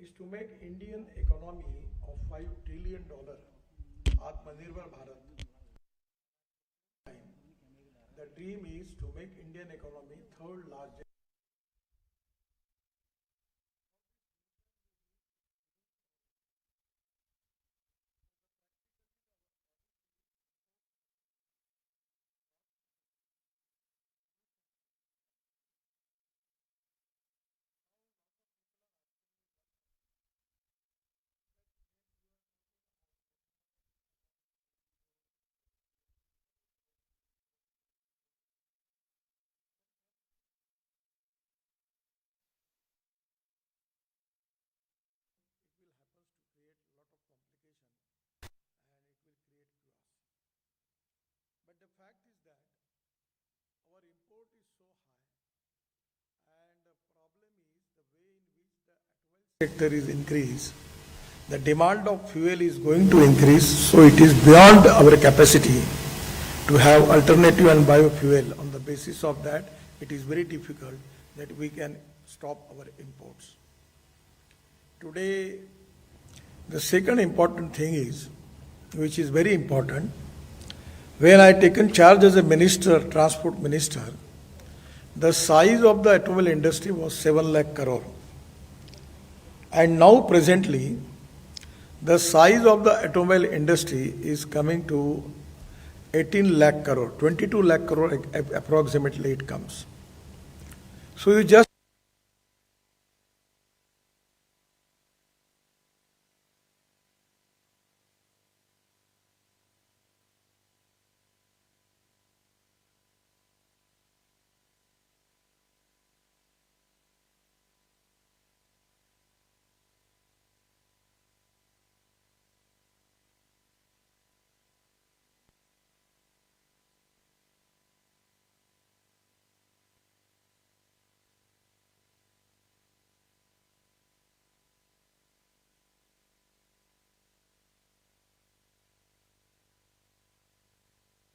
is to make Indian economy of $5 trillion, Atmanirbhar Bharat. The dream is to make Indian economy third largest. It will happen to create a lot of complication and it will create chaos. But the fact is that our import is so high and the problem is the way in which the automobile sector is increased. The demand of fuel is going to increase, so it is beyond our capacity to have alternative and biofuel. On the basis of that, it is very difficult that we can stop our imports. Today, the second important thing is, which is very important, when I taken charge as a minister, transport minister, the size of the automobile industry was 7 lakh crore. And now presently, the size of the automobile industry is coming to 18 lakh crore, 22 lakh crore approximately it comes. So you just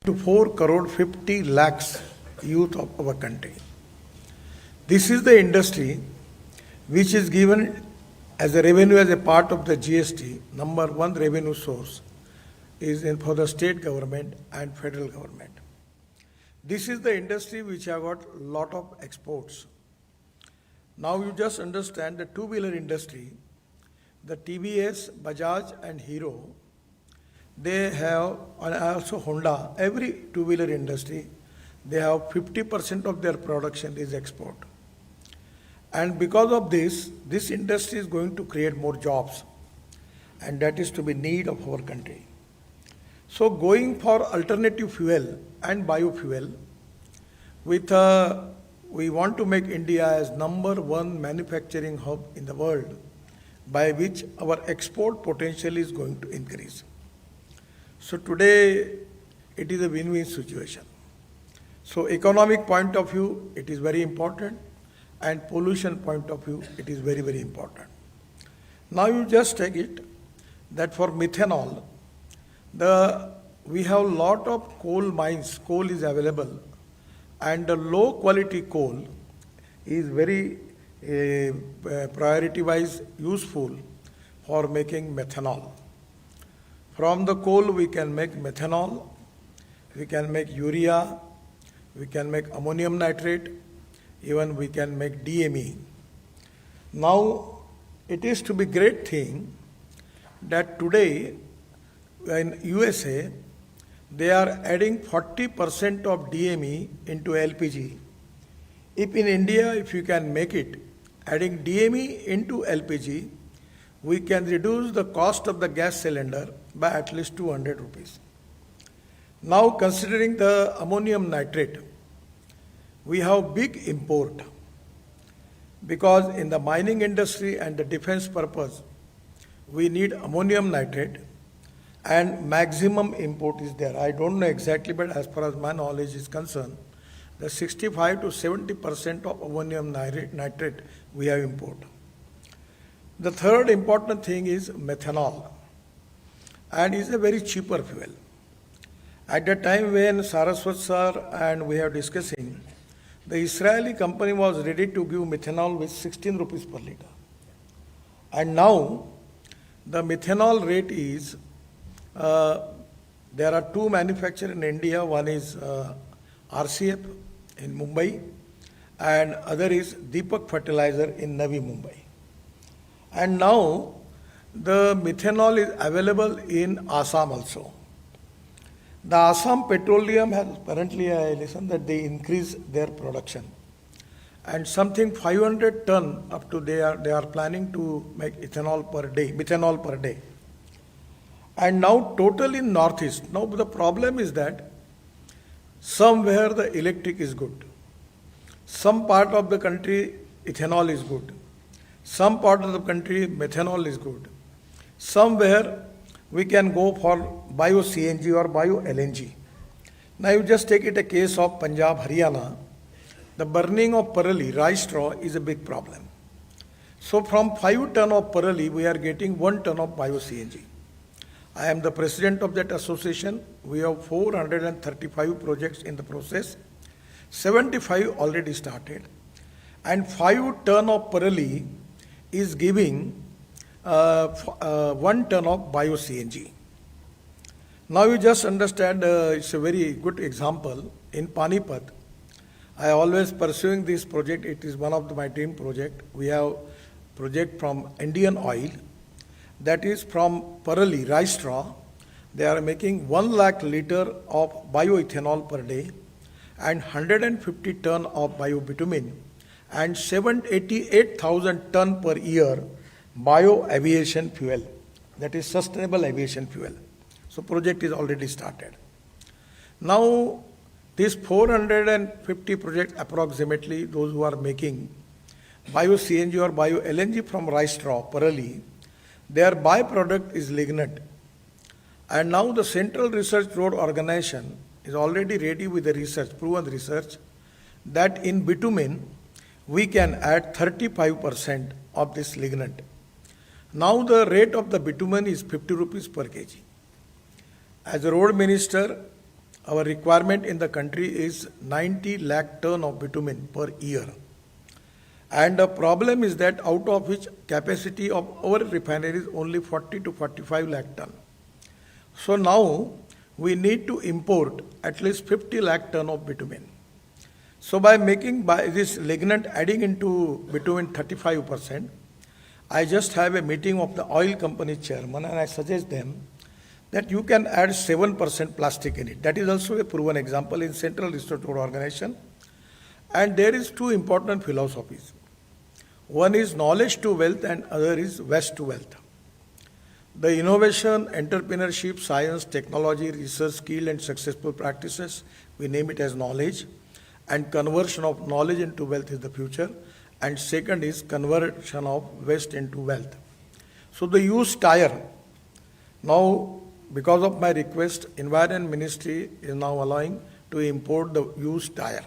to 4 crore 50 lakhs youth of our country. This is the industry which is given as a revenue as a part of the GST. Number one revenue source is for the state government and federal government. This is the industry which have got a lot of exports. Now you just understand the two-wheeler industry, the TVS, Bajaj and Hero, they have, and also Honda, every two-wheeler industry, they have 50% of their production is export. And because of this industry is going to create more jobs, and that is to be need of our country. So going for alternative fuel and biofuel, we want to make India as number one manufacturing hub in the world, by which our export potential is going to increase. So today, it is a win-win situation. So economic point of view, it is very important, and pollution point of view, it is very, very important. Now you just take it that for methanol, we have a lot of coal mines, coal is available, and the low quality coal is very priority-wise useful for making methanol. From the coal we can make methanol, we can make urea, we can make ammonium nitrate, even we can make DME. Now it is to be great thing that today in USA they are adding 40% of DME into LPG. If in India, if you can make it, adding DME into LPG, we can reduce the cost of the gas cylinder by at least 200 rupees. Now considering the ammonium nitrate, we have big import because in the mining industry and the defense purpose, we need ammonium nitrate and maximum import is there. I don't know exactly, but as far as my knowledge is concerned, the 65 to 70% of ammonium nitrate we have import. The third important thing is methanol, and is a very cheaper fuel. At the time when Saraswat sir and we are discussing, the Israeli company was ready to give methanol with 16 rupees per liter. And now the methanol rate is, there are two manufacturers in India. One is RCF in Mumbai and other is Deepak Fertilizer in Navi Mumbai. And now the methanol is available in Assam also. The Assam Petroleum has apparently, I listened that they increase their production. And something 500 ton up to they are planning to make methanol per day. And now total in Northeast. Now the problem is that somewhere the electric is good. Some part of the country ethanol is good. Some part of the country methanol is good. Somewhere we can go for bio CNG or bio LNG. Now you just take it a case of Punjab, Haryana. The burning of parali, rice straw, is a big problem. So from 5 ton of parali, we are getting 1 ton of bio CNG. I am the president of that association. We have 435 projects in the process. 75 already started. And 5 ton of parali is giving 1 ton of bio CNG. Now you just understand, it's a very good example. In Panipat, I always pursuing this project. It is one of my dream project. We have project from Indian Oil, that is from parali, rice straw. They are making 1 lakh liter of bioethanol per day and 150 ton of biobitumen and 788,000 ton per year bio aviation fuel, that is sustainable aviation fuel. So project is already started. Now this 450 project approximately, those who are making bio CNG or bio LNG from rice straw, parali, their byproduct is lignite. And now the Central Research Road Organization is already ready with the research, proven research, that in bitumen we can add 35% of this lignite. Now the rate of the bitumen is 50 rupees per kg. As a road minister, our requirement in the country is 90 lakh ton of bitumen per year. And the problem is that out of which capacity of our refinery is only 40 to 45 lakh ton. So now we need to import at least 50 lakh ton of bitumen. So by making this lignite adding into bitumen 35%, I just have a meeting of the oil company chairman and I suggest them that you can add 7% plastic in it. That is also a proven example in Central Research Road Organization. And there is two important philosophies. One is knowledge to wealth and other is waste to wealth. The innovation, entrepreneurship, science, technology, research, skill and successful practices, we name it as knowledge. And conversion of knowledge into wealth is the future. And second is conversion of waste into wealth. So the used tire, now because of my request, Environment Ministry is now allowing to import the used tire.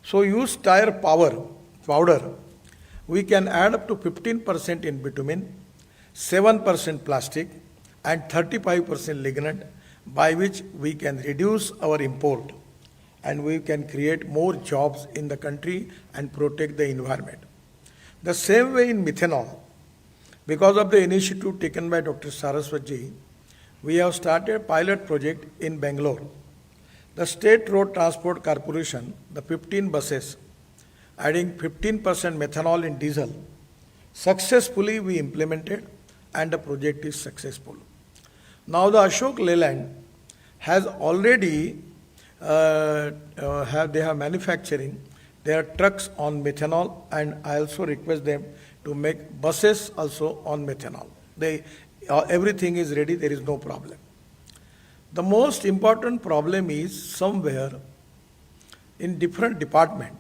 So used tire powder, we can add up to 15% in bitumen, 7% plastic and 35% lignite, by which we can reduce our import and we can create more jobs in the country and protect the environment. The same way in methanol, because of the initiative taken by Dr. Saraswatji, we have started a pilot project in Bangalore. The State Road Transport Corporation, the 15 buses, adding 15% methanol in diesel, successfully we implemented and the project is successful. Now the Ashok Leyland has already, they have manufacturing their trucks on methanol, and I also request them to make buses also on methanol. Everything is ready, there is no problem. The most important problem is somewhere in different department,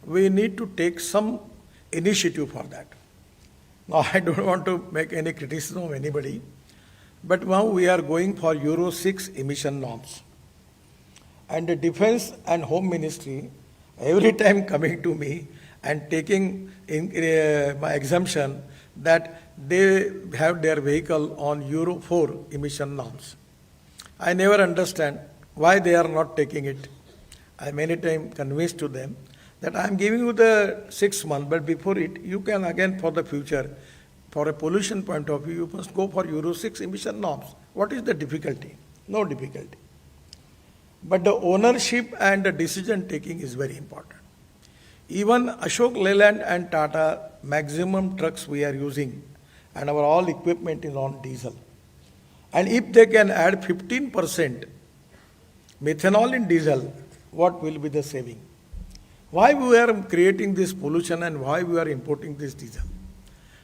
we need to take some initiative for that. Now I don't want to make any criticism of anybody, but now we are going for Euro 6 emission norms. And the Defense and Home Ministry, every time coming to me and taking in, my exemption that they have their vehicle on Euro 4 emission norms. I never understand why they are not taking it. I many times convinced to them that I am giving you the 6 months, but before it, you can again for the future for a pollution point of view, you must go for Euro 6 emission norms. What is the difficulty? No difficulty. But the ownership and the decision taking is very important. Even Ashok Leyland and Tata, maximum trucks we are using and our all equipment is on diesel. And if they can add 15% methanol in diesel, what will be the saving? Why we are creating this pollution and why we are importing this diesel?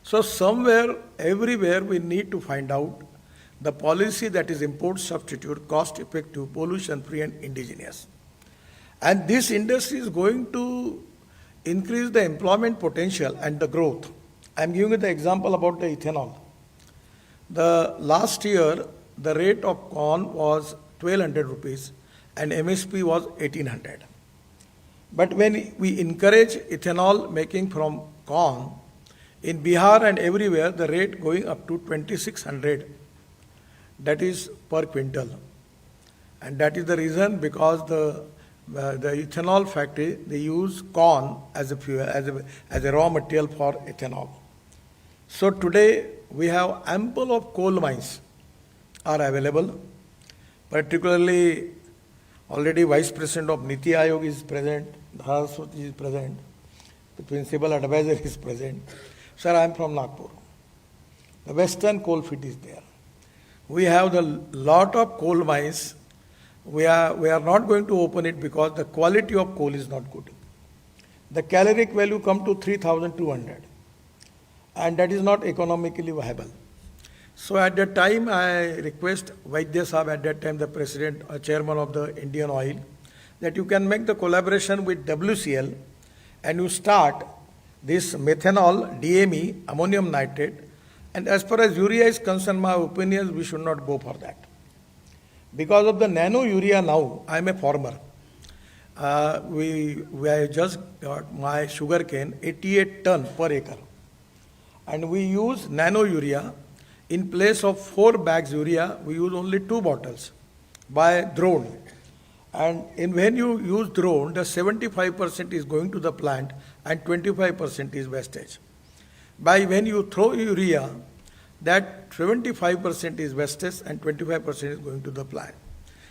So somewhere, everywhere we need to find out the policy that is import substitute, cost effective, pollution free and indigenous. And this industry is going to increase the employment potential and the growth. I am giving you the example about the ethanol. The last year, the rate of corn was 1200 rupees and MSP was 1800. But when we encourage ethanol making from corn, in Bihar and everywhere, the rate going up to 2600, that is per quintal. And that is the reason because the ethanol factory, they use corn as a fuel, as a raw material for ethanol. So today we have ample of coal mines are available, particularly already Vice President of Niti Aayog is present, Dharaswati is present, the Principal Advisor is present. Sir, I am from Nagpur. The western coal field is there. We have a lot of coal mines. We are not going to open it because the quality of coal is not good. The caloric value come to 3,200 and that is not economically viable. So at that time I request Vaidya Sahab, at that time the president or chairman of the Indian Oil, that you can make the collaboration with WCL and you start this methanol, DME, ammonium nitrate, and as far as urea is concerned, my opinion is we should not go for that. Because of the nano urea now, I am a farmer. I just got my sugarcane 88 ton per acre. And we use nano urea. In place of 4 bags urea, we use only 2 bottles by drone. And when you use drone, the 75% is going to the plant and 25% is wastage. When you throw urea, that 75% is wastage and 25% is going to the plant.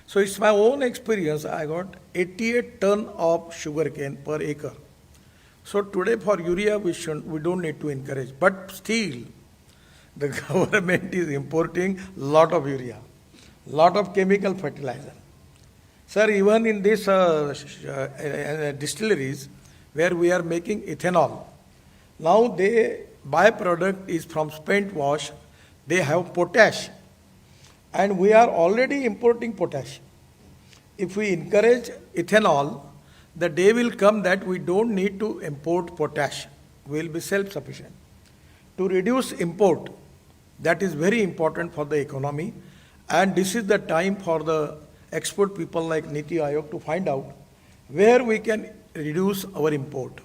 So it's my own experience. I got 88 ton of sugarcane per acre. So today for urea we don't need to encourage. But still, the government is importing lot of urea, lot of chemical fertilizer. Sir, even in these distilleries where we are making ethanol, now the byproduct is from spent wash, they have potash. And we are already importing potash. If we encourage ethanol, the day will come that we don't need to import potash. We will be self-sufficient. To reduce import, that is very important for the economy. And this is the time for the expert people like Niti Aayog to find out where we can reduce our import.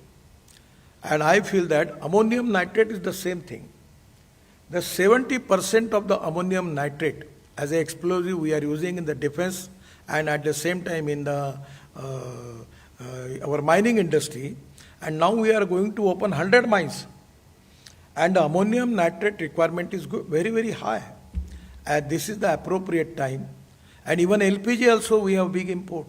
And I feel that ammonium nitrate is the same thing. The 70% of the ammonium nitrate as an explosive we are using in the defense and at the same time in the our mining industry. And now we are going to open 100 mines. And the ammonium nitrate requirement is very, very high. And this is the appropriate time. And even LPG also we have big import.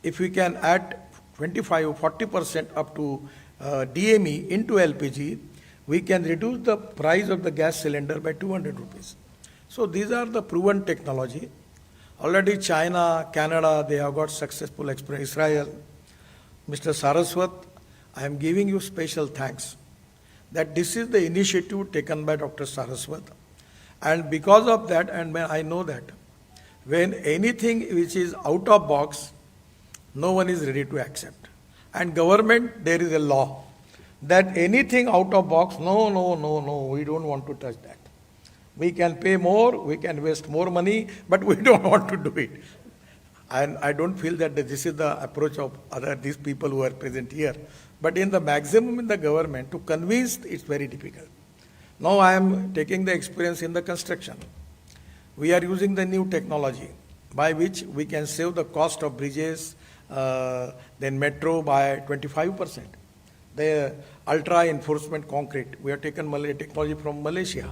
If we can add 25 or 40% up to DME into LPG, we can reduce the price of the gas cylinder by 200 rupees. So these are the proven technology. Already China, Canada, they have got successful experience. Israel. Mr. Saraswat, I am giving you special thanks that this is the initiative taken by Dr. Saraswat. And because of that, and I know that when anything which is out of box, no one is ready to accept. And government, there is a law that anything out of box, no, we don't want to touch that. We can pay more, we can waste more money, but we don't want to do it. And I don't feel that this is the approach of these people who are present here. But in the maximum in the government, to convince, it's very difficult. Now I am taking the experience in the construction. We are using the new technology by which we can save the cost of bridges, then metro by 25%. The ultra enforcement concrete. We have taken technology from Malaysia.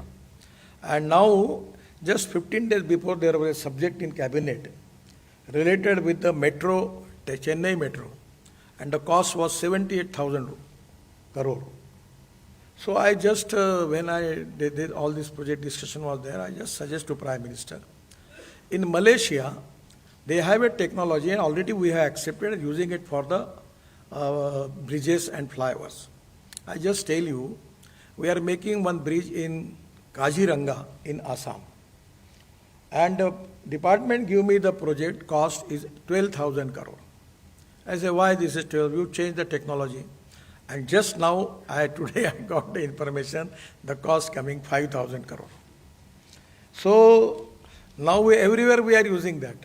And now, just 15 days before, there was a subject in cabinet related with the metro, the Chennai metro, and the cost was 78,000 crore. So I just, when I did all this project discussion was there, I just suggest to Prime Minister. In Malaysia, they have a technology and already we have accepted using it for the bridges and flyovers. I just tell you, we are making one bridge in Kaziranga in Assam. And the department give me the project cost is 12,000 crore. I say, why this is 12? You change the technology. And just now, today I got the information, the cost coming 5,000 crore. So, now everywhere we are using that.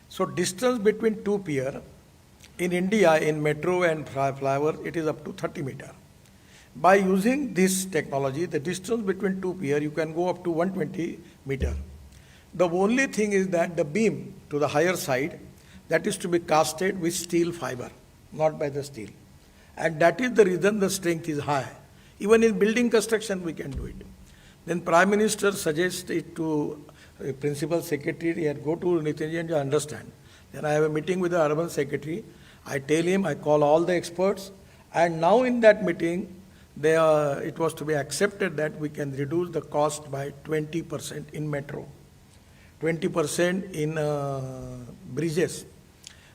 So, distance between two pier, in India, in metro and flyover, it is up to 30 meter. By using this technology, the distance between two pier, you can go up to 120 meter. The only thing is that the beam to the higher side, that is to be casted with steel fiber, not by the steel. And that is the reason the strength is high. Even in building construction, we can do it. Then Prime Minister suggests it to Principal Secretary and go to Niti and understand. Then I have a meeting with the Urban Secretary. I tell him, I call all the experts. And now in that meeting, it was to be accepted that we can reduce the cost by 20% in metro, 20% in bridges.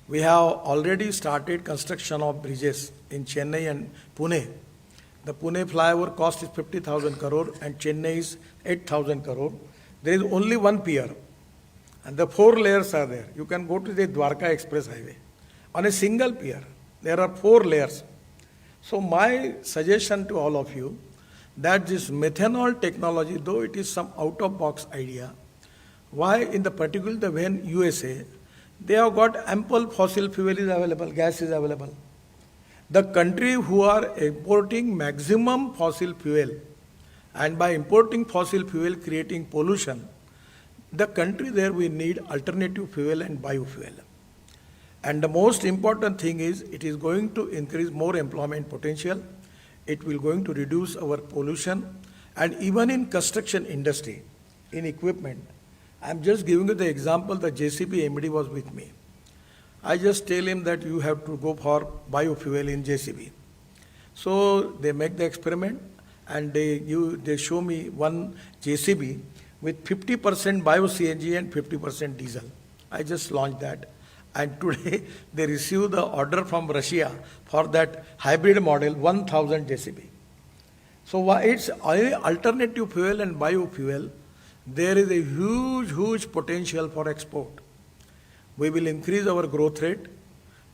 We have already started construction of bridges in Chennai and Pune. The Pune flyover cost is 50,000 crore and Chennai is 8,000 crore. There is only one pier and the 4 layers are there. You can go to the Dwarka Express Highway. On a single pier, there are 4 layers. So my suggestion to all of you, that this methanol technology, though it is some out-of-box idea, why in the particular when USA, they have got ample fossil fuel is available, gas is available. The country who are importing maximum fossil fuel, and by importing fossil fuel creating pollution, the country there we need alternative fuel and biofuel. And the most important thing is it is going to increase more employment potential, it will going to reduce our pollution, and even in construction industry, in equipment. I'm just giving you the example, the JCB MD was with me. I just tell him that you have to go for biofuel in JCB. So they make the experiment and they show me one JCB with 50% bio-CNG and 50% diesel. I just launched that. And today they received the order from Russia for that hybrid model, 1,000 JCB. So it's alternative fuel and biofuel. There is a huge potential for export. We will increase our growth rate,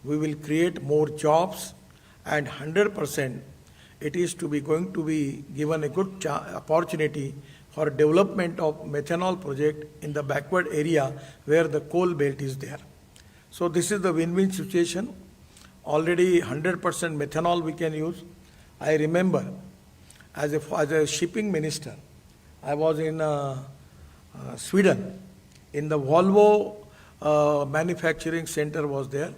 we will create more jobs, and 100% it is to be going to be given a good opportunity for development of methanol project in the backward area where the coal belt is there. So this is the win-win situation. Already 100% methanol we can use. I remember as a shipping minister, I was in Sweden, in the Volvo manufacturing center was there,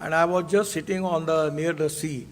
and I was just sitting on near the sea.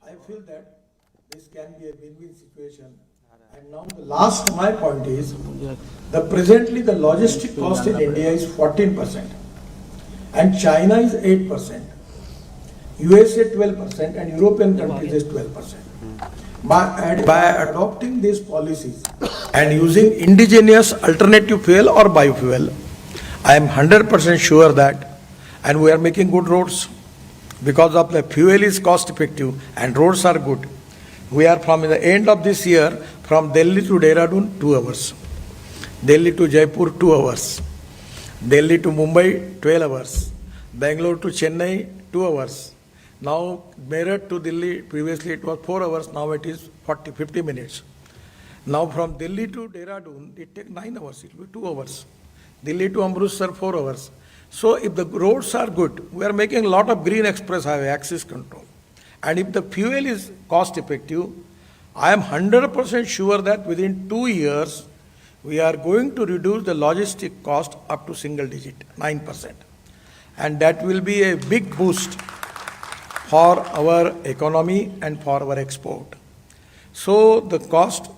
I feel that this can be a win-win situation. And now the last my point is, presently the logistic cost in India is 14% and China is 8%, USA 12% and European countries is 12%. By adopting these policies and using indigenous alternative fuel or biofuel, I am 100% sure that, and we are making good roads, because of the fuel is cost effective and roads are good. We are from the end of this year, from Delhi to Dehradun, 2 hours. Delhi to Jaipur, 2 hours. Delhi to Mumbai, 12 hours. Bangalore to Chennai, 2 hours. Now, Meerut to Delhi, previously it was 4 hours, now it is 50 minutes. Now from Delhi to Dehradun, it takes 9 hours, it will be 2 hours. Delhi to Amritsar, 4 hours. So if the roads are good, we are making a lot of green express highway, access control. And if the fuel is cost effective, I am 100% sure that within 2 years, we are going to reduce the logistic cost up to single digit, 9%. And that will be a big boost for our economy and for our export. So the cost,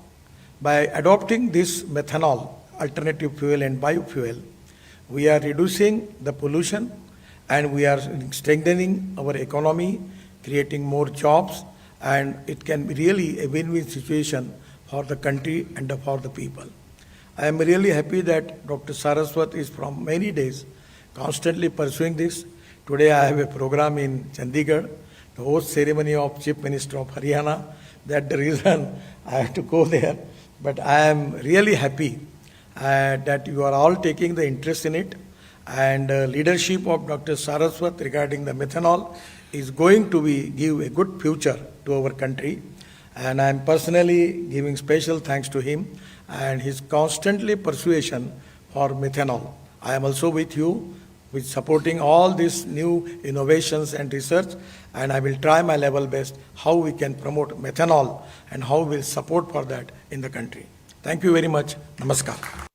by adopting this methanol, alternative fuel and biofuel, we are reducing the pollution and we are strengthening our economy, creating more jobs, and it can be really a win-win situation for the country and for the people. I am really happy that Dr. Saraswat is from many days constantly pursuing this. Today I have a program in Chandigarh, the host ceremony of Chief Minister of Haryana. That's the reason I have to go there. But I am really happy that you are all taking the interest in it, and leadership of Dr. Saraswat regarding the methanol is going to give a good future to our country. And I am personally giving special thanks to him and his constantly persuasion for methanol. I am also with you with supporting all these new innovations and research, and I will try my level best how we can promote methanol and how we will support for that in the country. Thank you very much. Namaskar.